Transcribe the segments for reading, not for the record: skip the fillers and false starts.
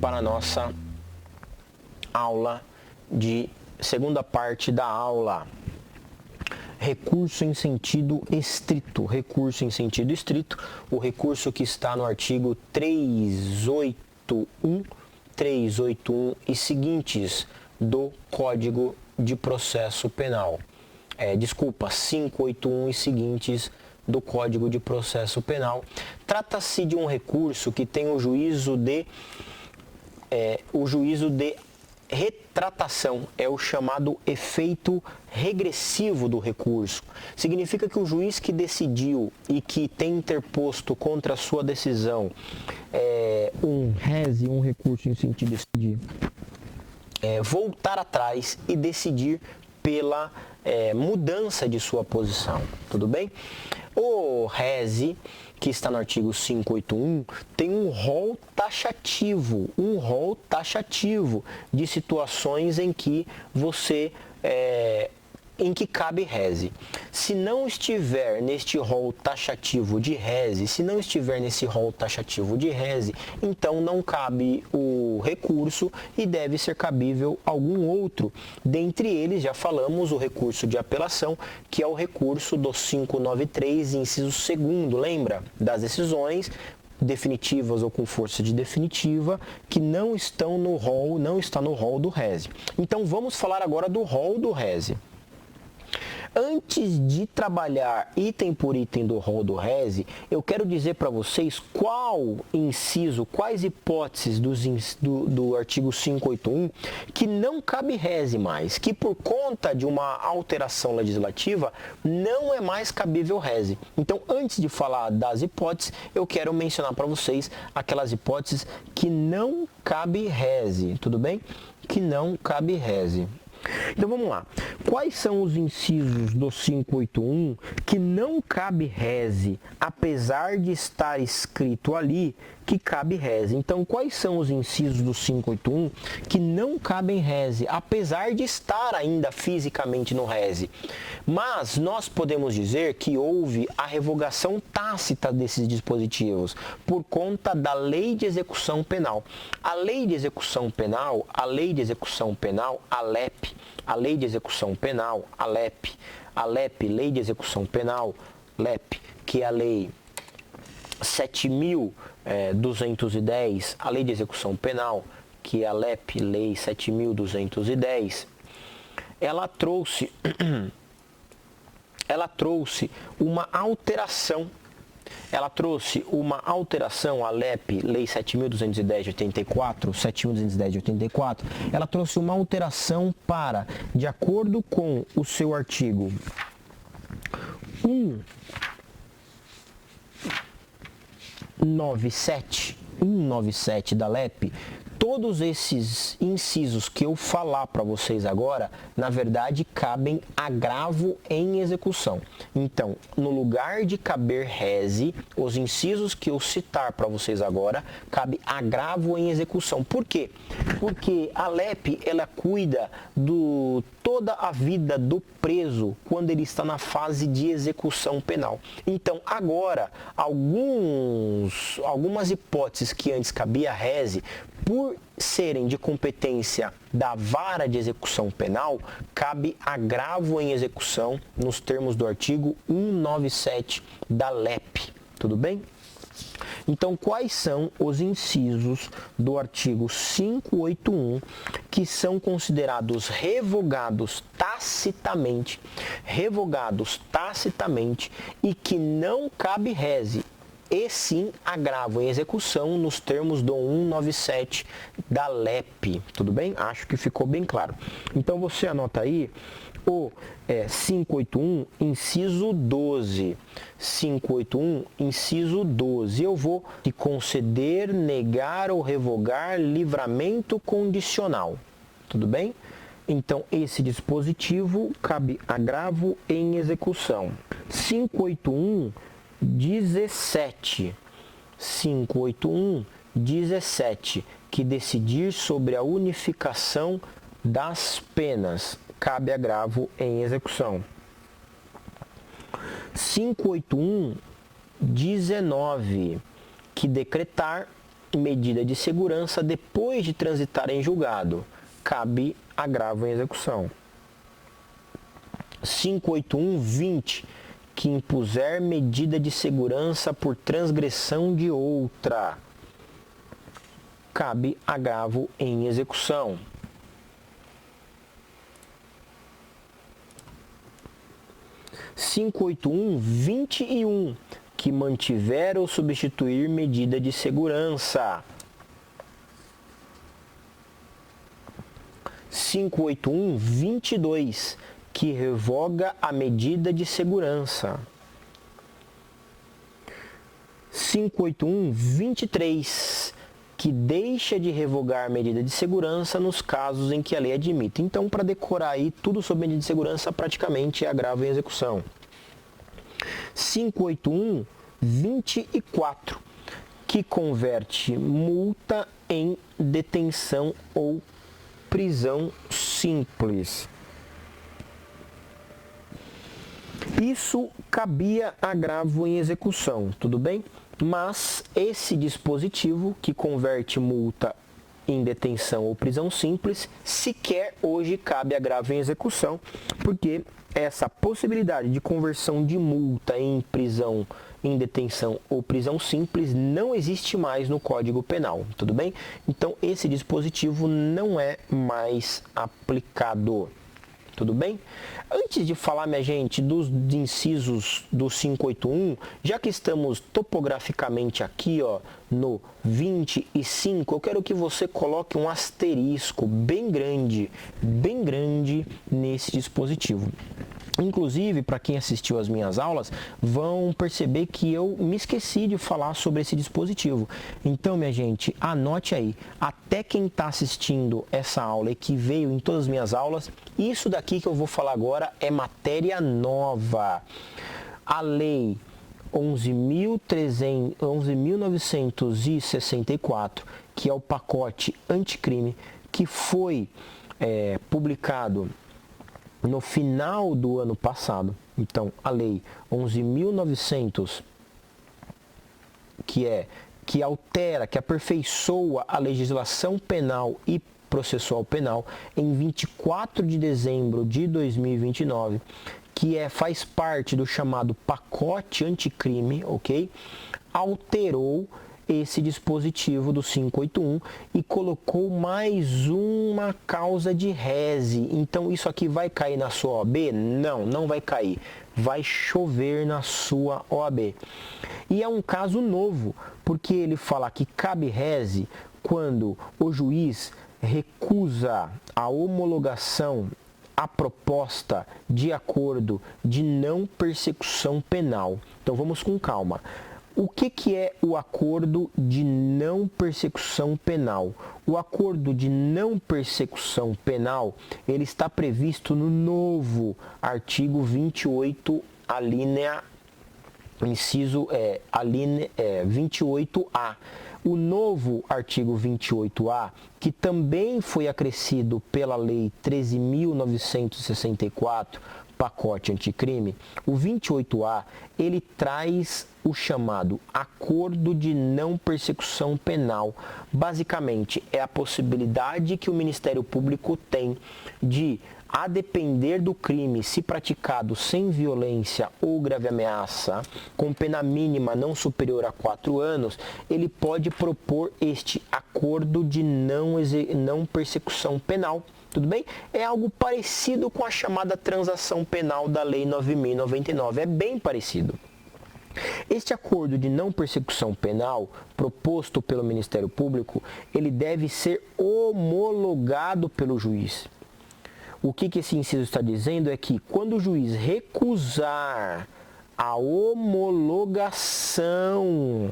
para a nossa aula de segunda parte da aula. Recurso em sentido estrito. Recurso em sentido estrito, o recurso que está no artigo 381 e seguintes do Código de Processo Penal. 581 e seguintes do Código de Processo Penal. Trata-se de um recurso que tem o juízo de retratação, é o chamado efeito regressivo do recurso. Significa que o juiz que decidiu e que tem interposto contra a sua decisão um recurso em sentido de voltar atrás e decidir pela mudança de sua posição, tudo bem? O rese, que está no artigo 581, tem um rol taxativo de situações em que cabe rese. Se não estiver neste rol taxativo de rese, então não cabe o recurso e deve ser cabível algum outro. Dentre eles, já falamos, o recurso de apelação, que é o recurso do 593, inciso 2º, lembra? Das decisões definitivas ou com força de definitiva que não está no rol do rese. Então vamos falar agora do rol do rese. Antes de trabalhar item por item do rol do rese, eu quero dizer para vocês quais hipóteses do artigo 581 que não cabe rese mais, que por conta de uma alteração legislativa não é mais cabível rese. Então, antes de falar das hipóteses, eu quero mencionar para vocês aquelas hipóteses que não cabe rese, tudo bem? Que não cabe rese. Então vamos lá. Quais são os incisos do 581 que não cabe rese, apesar de estar escrito ali que cabe rese? Então, quais são os incisos do 581 que não cabem rese, apesar de estar ainda fisicamente no rese? Mas nós podemos dizer que houve a revogação tácita desses dispositivos por conta da Lei de Execução Penal. A Lei de Execução Penal, a Lei de Execução Penal, a LEP, a Lei de Execução Penal, a LEP, Lei de Execução Penal, LEP, que é a Lei 7.210, a Lei de Execução Penal, que é a LEP, Lei 7.210, ela trouxe uma alteração. A LEP, Lei 7.210 de 84, ela trouxe uma alteração para, de acordo com o seu artigo 197 da LEP, todos esses incisos que eu falar para vocês agora, na verdade, cabem agravo em execução. Então, no lugar de caber rese, os incisos que eu citar para vocês agora, cabe agravo em execução. Por quê? Porque a LEP, ela cuida toda a vida do preso quando ele está na fase de execução penal. Então, agora, algumas hipóteses que antes cabia rese, por serem de competência da vara de execução penal, cabe agravo em execução nos termos do artigo 197 da LEP. Tudo bem? Então, quais são os incisos do artigo 581 que são considerados revogados tacitamente e que não cabe rese, e sim agravo em execução nos termos do 197 da LEP, tudo bem? Acho que ficou bem claro. Então você anota aí o 581, inciso 12. 581, inciso 12. Eu vou te conceder, negar ou revogar livramento condicional, tudo bem? Então, esse dispositivo cabe agravo em execução. 581, 17. 581, 17, que decidir sobre a unificação das penas, cabe agravo em execução. 581, 19, que decretar medida de segurança depois de transitar em julgado, cabe agravo em execução. 581-20, que impuser medida de segurança por transgressão de outra, cabe agravo em execução. 581-21, que mantiver ou substituir medida de segurança. 581-22, que revoga a medida de segurança. 581-23, que deixa de revogar a medida de segurança nos casos em que a lei admite. Então, para decorar aí tudo sobre medida de segurança, praticamente é agravo em execução. 581-24, que converte multa em detenção ou prisão simples. Isso cabia agravo em execução, tudo bem? Mas esse dispositivo que converte multa em detenção ou prisão simples, sequer hoje cabe agravo em execução, porque essa possibilidade de conversão de multa em prisão, em detenção ou prisão simples não existe mais no Código Penal, tudo bem? Então esse dispositivo não é mais aplicado. Tudo bem? Antes de falar, minha gente, dos incisos do 581, já que estamos topograficamente aqui, ó, no 25, eu quero que você coloque um asterisco bem grande nesse dispositivo. Inclusive, para quem assistiu às minhas aulas, vão perceber que eu me esqueci de falar sobre esse dispositivo. Então, minha gente, anote aí. Até quem está assistindo essa aula e que veio em todas as minhas aulas, isso daqui que eu vou falar agora é matéria nova. A Lei 11.964, que é o pacote anticrime, que foi publicado no final do ano passado. Então, a Lei 11.900, que altera, que aperfeiçoa a legislação penal e processual penal em 24 de dezembro de 2029, que faz parte do chamado pacote anticrime, ok? Alterou esse dispositivo do 581 e colocou mais uma causa de rese. Então, isso aqui vai cair na sua OAB? Não, não vai cair. Vai chover na sua OAB. E é um caso novo, porque ele fala que cabe rese quando o juiz recusa a homologação, a proposta de acordo de não persecução penal. Então, vamos com calma. O que é o acordo de não persecução penal? O acordo de não persecução penal, ele está previsto no novo artigo 28, inciso 28A. O novo artigo 28A, que também foi acrescido pela Lei 13.964, pacote anticrime, o 28A, ele traz o chamado acordo de não persecução penal. Basicamente, é a possibilidade que o Ministério Público tem de, a depender do crime, se praticado sem violência ou grave ameaça, com pena mínima não superior a 4 anos, ele pode propor este acordo de não persecução penal. Tudo bem? É algo parecido com a chamada transação penal da Lei 9.099. É bem parecido. Este acordo de não persecução penal, proposto pelo Ministério Público, ele deve ser homologado pelo juiz. O que esse inciso está dizendo é que quando o juiz recusar a homologação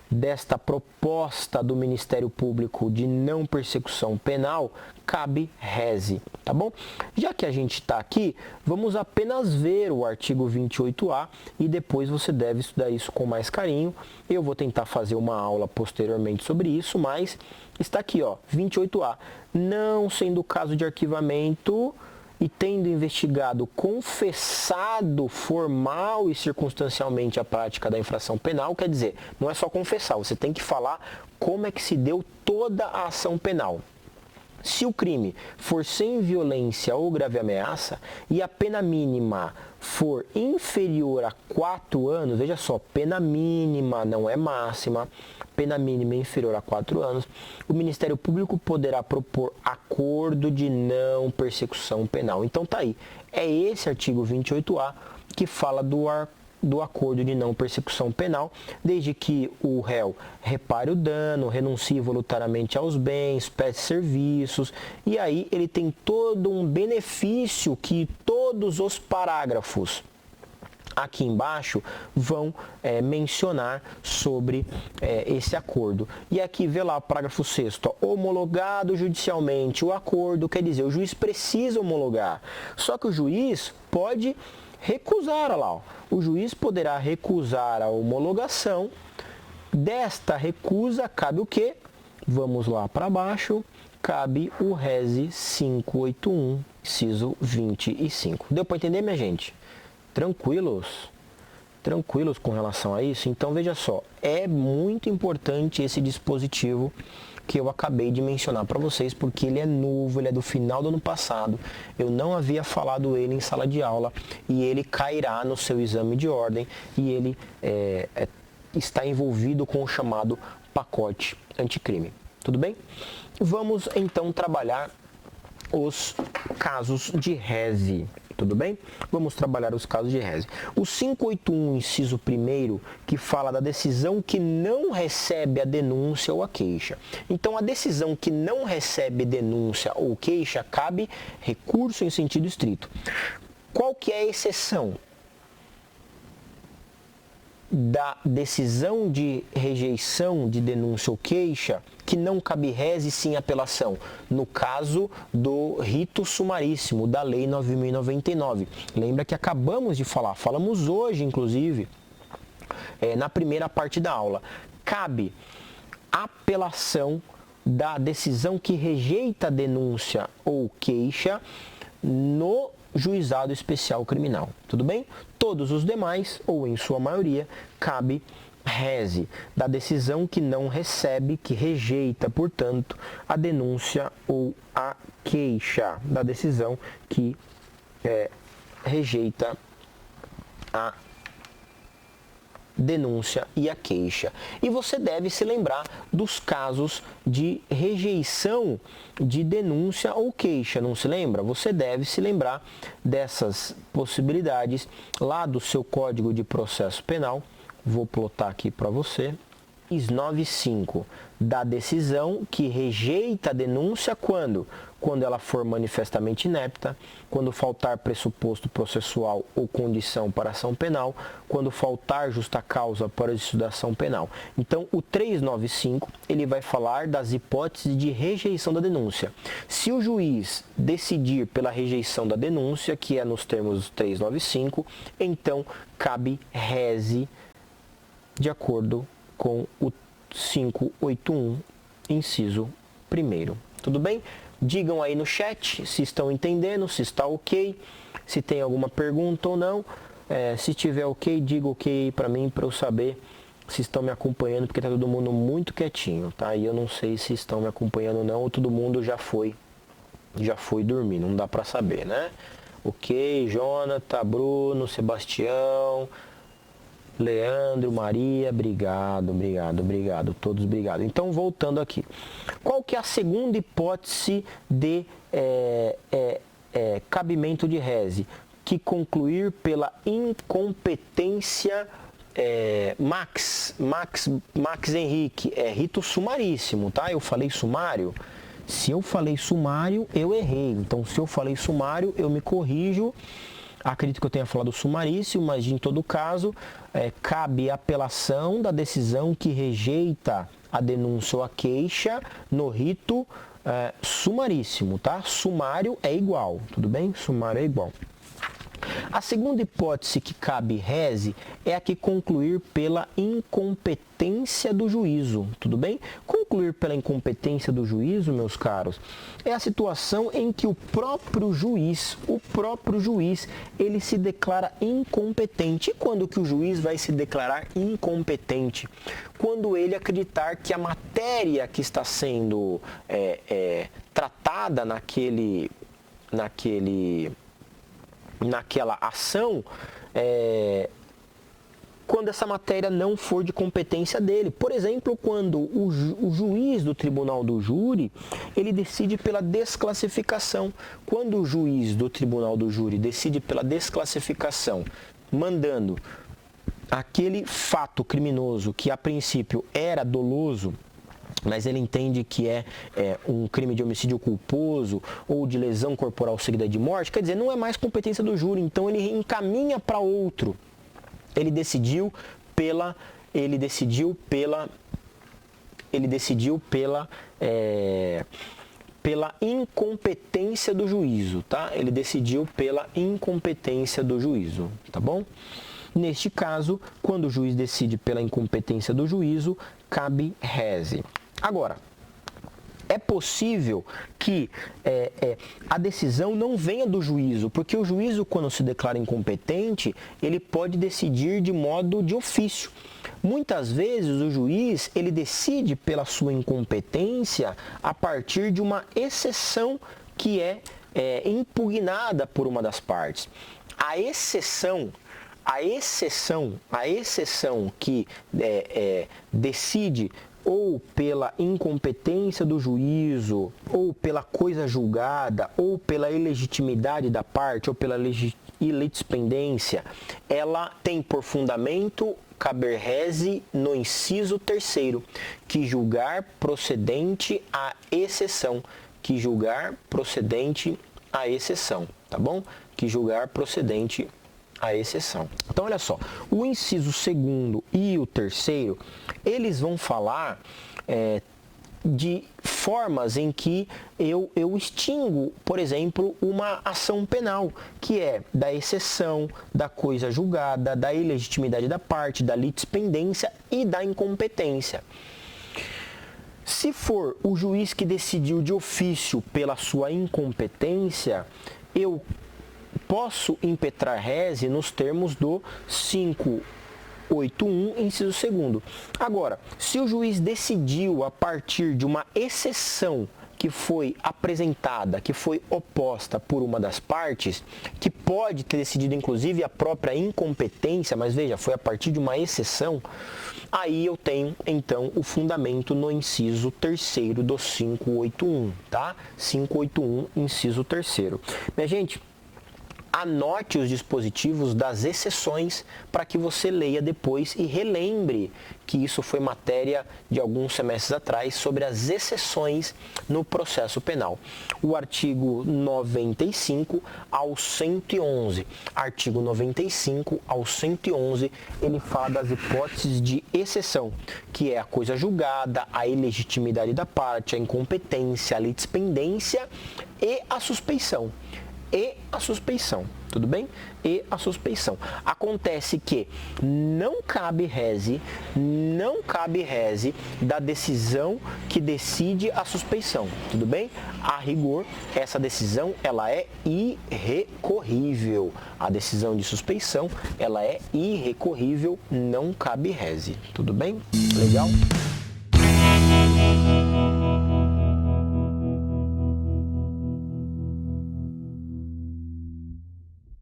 desta proposta do Ministério Público de não persecução penal, cabe rese, tá bom? Já que a gente está aqui, vamos apenas ver o artigo 28A e depois você deve estudar isso com mais carinho. Eu vou tentar fazer uma aula posteriormente sobre isso, mas está aqui, ó, 28A. Não sendo caso de arquivamento, e tendo investigado, confessado formal e circunstancialmente a prática da infração penal, quer dizer, não é só confessar, você tem que falar como é que se deu toda a ação penal. Se o crime for sem violência ou grave ameaça e a pena mínima for inferior a 4 anos, veja só, pena mínima, não é máxima, pena mínima inferior a 4 anos, o Ministério Público poderá propor acordo de não persecução penal. Então tá aí, é esse artigo 28A que fala do acordo de não persecução penal, desde que o réu repare o dano, renuncie voluntariamente aos bens, preste serviços, e aí ele tem todo um benefício que todos os parágrafos aqui embaixo vão mencionar sobre esse acordo. E aqui vê lá o parágrafo 6º, homologado judicialmente o acordo, quer dizer, o juiz precisa homologar, só que o juiz pode recusar, olha lá, o juiz poderá recusar a homologação. Desta recusa, cabe o quê? Vamos lá para baixo, cabe o Resi 581, inciso 25. Deu para entender, minha gente? Tranquilos? Tranquilos com relação a isso? Então, veja só, é muito importante esse dispositivo que eu acabei de mencionar para vocês, porque ele é novo, ele é do final do ano passado, eu não havia falado ele em sala de aula e ele cairá no seu exame de ordem e ele está envolvido com o chamado pacote anticrime. Tudo bem? Vamos então trabalhar os casos de Resi. Tudo bem? Vamos trabalhar os casos de Resi. O 581, inciso 1º, que fala da decisão que não recebe a denúncia ou a queixa. Então, a decisão que não recebe denúncia ou queixa cabe recurso em sentido estrito. Qual que é a exceção da decisão de rejeição de denúncia ou queixa que não cabe Resi sim apelação? No caso do rito sumaríssimo da Lei 9.099. Lembra que acabamos de falar, falamos hoje, inclusive, na primeira parte da aula. Cabe apelação da decisão que rejeita a denúncia ou queixa no juizado especial criminal. Tudo bem? Todos os demais, ou em sua maioria, cabe Resi, da decisão que não recebe, que rejeita, portanto, a denúncia ou a queixa, da decisão que rejeita a denúncia e a queixa. E você deve se lembrar dos casos de rejeição de denúncia ou queixa, não se lembra? Você deve se lembrar dessas possibilidades lá do seu Código de Processo Penal. Vou plotar aqui para você. 95 da decisão que rejeita a denúncia quando? Quando ela for manifestamente inepta, quando faltar pressuposto processual ou condição para ação penal, quando faltar justa causa para a estudação penal. Então, o 395, ele vai falar das hipóteses de rejeição da denúncia. Se o juiz decidir pela rejeição da denúncia, que é nos termos do 395, então cabe Resi de acordo com o 581, inciso 1º. Tudo bem? Digam aí no chat se estão entendendo, se está ok, se tem alguma pergunta ou não. Se tiver ok, diga ok para mim, para eu saber se estão me acompanhando, porque está todo mundo muito quietinho, tá? E eu não sei se estão me acompanhando ou não, ou todo mundo já foi dormir, não dá para saber, né? Ok, Jonathan, Bruno, Sebastião, Leandro, Maria, obrigado, todos obrigado. Então, voltando aqui. Qual que é a segunda hipótese de cabimento de Resi? Que concluir pela incompetência Max Henrique, rito sumaríssimo, tá? Eu falei sumário? Se eu falei sumário, eu errei. Então, se eu falei sumário, eu me corrijo. Acredito que eu tenha falado sumaríssimo, mas em todo caso, cabe apelação da decisão que rejeita a denúncia ou a queixa no rito sumaríssimo, tá? Sumário é igual, tudo bem? Sumário é igual. A segunda hipótese que cabe Resi é a que concluir pela incompetência do juízo, tudo bem? Com concluir pela incompetência do juízo, meus caros, é a situação em que o próprio juiz, ele se declara incompetente. E quando que o juiz vai se declarar incompetente? Quando ele acreditar que a matéria que está sendo tratada naquela ação, quando essa matéria não for de competência dele. Por exemplo, quando o juiz do tribunal do júri, ele decide pela desclassificação. Quando o juiz do tribunal do júri decide pela desclassificação, mandando aquele fato criminoso que a princípio era doloso, mas ele entende que é um crime de homicídio culposo ou de lesão corporal seguida de morte, quer dizer, não é mais competência do júri, então ele encaminha para outro. Ele decidiu pela incompetência do juízo, tá? Ele decidiu pela incompetência do juízo, tá bom? Neste caso, quando o juiz decide pela incompetência do juízo, cabe reze. Agora, é possível que a decisão não venha do juízo, porque o juízo, quando se declara incompetente, ele pode decidir de modo de ofício. Muitas vezes o juiz, ele decide pela sua incompetência a partir de uma exceção que é impugnada por uma das partes. A exceção que decide ou pela incompetência do juízo, ou pela coisa julgada, ou pela ilegitimidade da parte, ou pela ilitispendência, ela tem por fundamento caber reze no inciso 3º, que julgar procedente à exceção, tá bom? Que julgar procedente à exceção. Então, olha só, o inciso 2º e o 3º, eles vão falar de formas em que eu extingo, por exemplo, uma ação penal, que é da exceção, da coisa julgada, da ilegitimidade da parte, da litispendência e da incompetência. Se for o juiz que decidiu de ofício pela sua incompetência, eu posso impetrar reze nos termos do 581, inciso 2º. Agora, se o juiz decidiu a partir de uma exceção que foi apresentada, que foi oposta por uma das partes, que pode ter decidido inclusive a própria incompetência, mas veja, foi a partir de uma exceção, aí eu tenho então o fundamento no inciso 3º do 581, tá? 581, inciso 3º. Minha gente, anote os dispositivos das exceções para que você leia depois e relembre que isso foi matéria de alguns semestres atrás sobre as exceções no processo penal. O artigo 95 ao 111. Artigo 95 ao 111, ele fala das hipóteses de exceção, que é a coisa julgada, a ilegitimidade da parte, a incompetência, a litispendência e a suspeição. Tudo bem? E a suspeição. Acontece que não cabe reze da decisão que decide a suspeição, tudo bem? A rigor, essa decisão, ela é irrecorrível. A decisão de suspeição, ela é irrecorrível, não cabe reze, tudo bem? Legal?